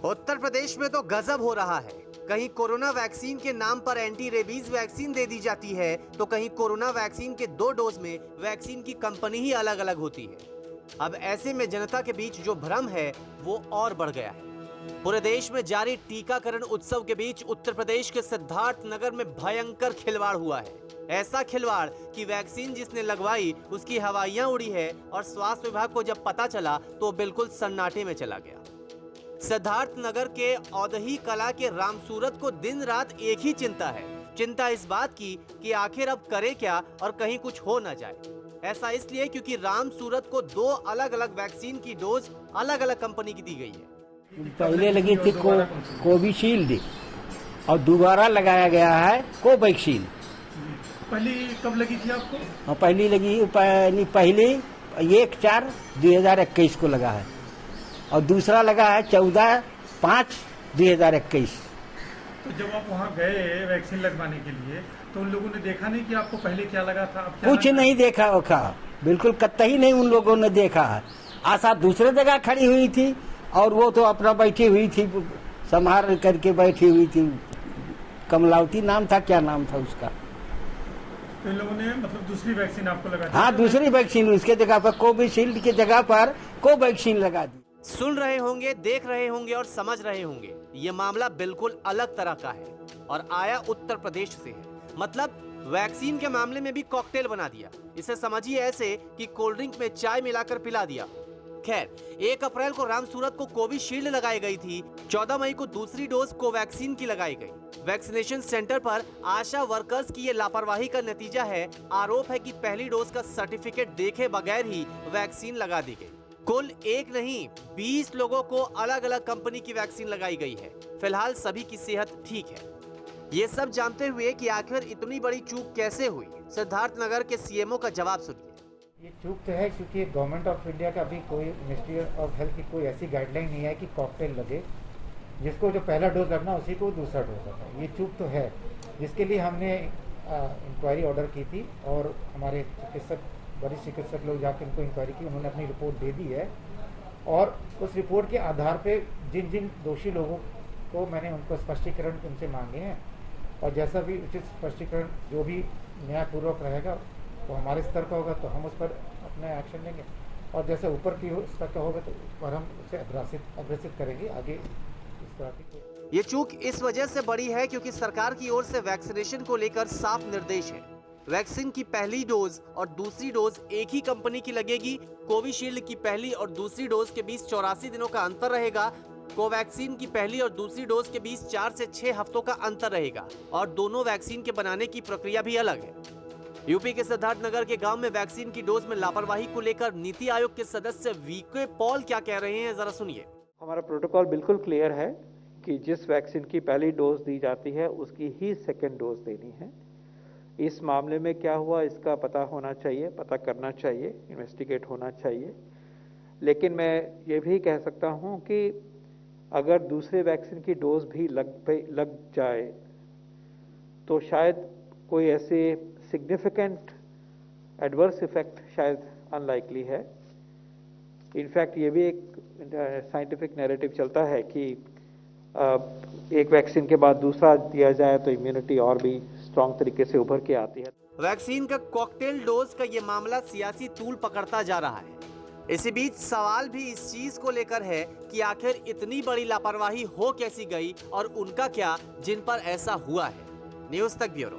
उत्तर प्रदेश में तो गजब हो रहा है। कहीं कोरोना वैक्सीन के नाम पर एंटी रेबीज वैक्सीन दे दी जाती है, तो कहीं कोरोना वैक्सीन के 2 डोज में वैक्सीन की कंपनी ही अलग अलग होती है। अब ऐसे में जनता के बीच जो भ्रम है वो और बढ़ गया है। पूरे देश में जारी टीकाकरण उत्सव के बीच उत्तर प्रदेश के सिद्धार्थ नगर में भयंकर खिलवाड़ हुआ है। ऐसा खिलवाड़ कि वैक्सीन जिसने लगवाई उसकी हवाइयां उड़ी है और स्वास्थ्य विभाग को जब पता चला तो बिल्कुल सन्नाटे में चला गया। सिद्धार्थ नगर के औदही कला के रामसूरत को दिन रात एक ही चिंता है, चिंता इस बात की कि आखिर अब करे क्या और कहीं कुछ हो न जाए। ऐसा इसलिए क्योंकि रामसूरत को 2 अलग अलग वैक्सीन की डोज अलग अलग कंपनी की दी गई है। पहले लगी थी कोविशील्ड और दोबारा लगाया गया है कोवैक्सीन। पहली कब लगी थी आपको? पहली लगी पहली 1/4/2021 को लगा है और दूसरा लगा है 14/5/2021। तो जब आप वहाँ गए वैक्सीन लगवाने के लिए तो उन लोगों ने देखा नहीं कि आपको पहले क्या लगा था? कुछ नहीं देखा ओखा, बिल्कुल कतई नहीं उन लोगों ने देखा है। आशा दूसरे जगह खड़ी हुई थी और वो तो अपना बैठी हुई थी, संभाल करके बैठी हुई थी। कमलावती नाम था, क्या नाम था उसका? तो इन लोगों ने मतलब दूसरी वैक्सीन आपको लगा दी? हाँ, दूसरी वैक्सीन उसके जगह पर कोविशील्ड की जगह पर कोवैक्सीन लगा दी। सुन रहे होंगे, देख रहे होंगे और समझ रहे होंगे, ये मामला बिल्कुल अलग तरह का है और आया उत्तर प्रदेश से है। मतलब वैक्सीन के मामले में भी कॉकटेल बना दिया। इसे समझिए ऐसे कि कोल्ड ड्रिंक में चाय मिलाकर पिला दिया। खैर, 1 अप्रैल को रामसूरत को कोविशील्ड लगाई गई थी, 14 मई को दूसरी डोज कोवैक्सीन की लगाई गई। वैक्सीनेशन सेंटर पर आशा वर्कर्स की ये लापरवाही का नतीजा है। आरोप है कि पहली डोज का सर्टिफिकेट देखे बगैर ही वैक्सीन लगा दी गई। कुल 1 नहीं 20 लोगों को अलग अलग कंपनी की वैक्सीन लगाई गई है। फिलहाल सभी की सेहत ठीक है। ये सब जानते हुए कि आखिर इतनी बड़ी चूक कैसे हुई, सिद्धार्थ नगर के सीएमओ का जवाब सुनिए। ये चूक तो है क्योंकि गवर्नमेंट ऑफ इंडिया का अभी कोई मिनिस्ट्री ऑफ हेल्थ की कोई ऐसी गाइडलाइन नहीं है कि कॉकटेल लगे, जिसको जो पहला डोज लगना उसी को दूसरा डोज लगना। ये चूक तो है, जिसके लिए हमने इंक्वायरी ऑर्डर की थी और हमारे चिकित्सक, वरिष्ठ चिकित्सक लोग जाकर उनको इंक्वायरी की, उन्होंने अपनी रिपोर्ट दे दी है और उस रिपोर्ट के आधार पर जिन जिन दोषी लोगों को मैंने उनको स्पष्टीकरण उनसे मांगे हैं और जैसा भी उचित स्पष्टीकरण जो भी न्यायपूर्वक रहेगा वो हमारे स्तर का होगा तो हम उस पर अपना एक्शन लेंगे और जैसे ऊपर की स्तर का होगा तो उस पर हम उसे अग्रसित करेंगे आगे इस तरह की। ये चूक इस वजह से बड़ी है क्योंकि सरकार की ओर से वैक्सीनेशन को लेकर साफ निर्देश है। वैक्सीन की पहली डोज और दूसरी डोज एक ही कंपनी की लगेगी। कोविशील्ड की पहली और दूसरी डोज के बीच 84 दिनों का अंतर रहेगा। कोवैक्सीन की पहली और दूसरी डोज के बीच 4 से 6 हफ्तों का अंतर रहेगा और दोनों वैक्सीन के बनाने की प्रक्रिया भी अलग है। यूपी के सिद्धार्थ नगर के गांव में वैक्सीन की डोज में लापरवाही को लेकर नीति आयोग के सदस्य वीके पॉल क्या कह रहे हैं, जरा सुनिए। हमारा प्रोटोकॉल बिल्कुल क्लियर है कि जिस वैक्सीन की पहली डोज दी जाती है उसकी ही सेकेंड डोज देनी है। इस मामले में क्या हुआ इसका पता होना चाहिए, पता करना चाहिए, इन्वेस्टिगेट होना चाहिए। लेकिन मैं ये भी कह सकता हूँ कि अगर दूसरे वैक्सीन की डोज भी लग जाए तो शायद कोई ऐसे सिग्निफिकेंट एडवर्स इफेक्ट शायद अनलाइकली है। इनफैक्ट ये भी एक साइंटिफिक नैरेटिव चलता है कि एक वैक्सीन के बाद दूसरा दिया जाए तो इम्यूनिटी और भी स्ट्रॉन्ग तरीके से उभर के आती है। वैक्सीन का कॉकटेल डोज का ये मामला सियासी तूल पकड़ता जा रहा है। इसी बीच सवाल भी इस चीज को लेकर है कि आखिर इतनी बड़ी लापरवाही हो कैसी गई और उनका क्या जिन पर ऐसा हुआ है। न्यूज़ तक ब्यूरो।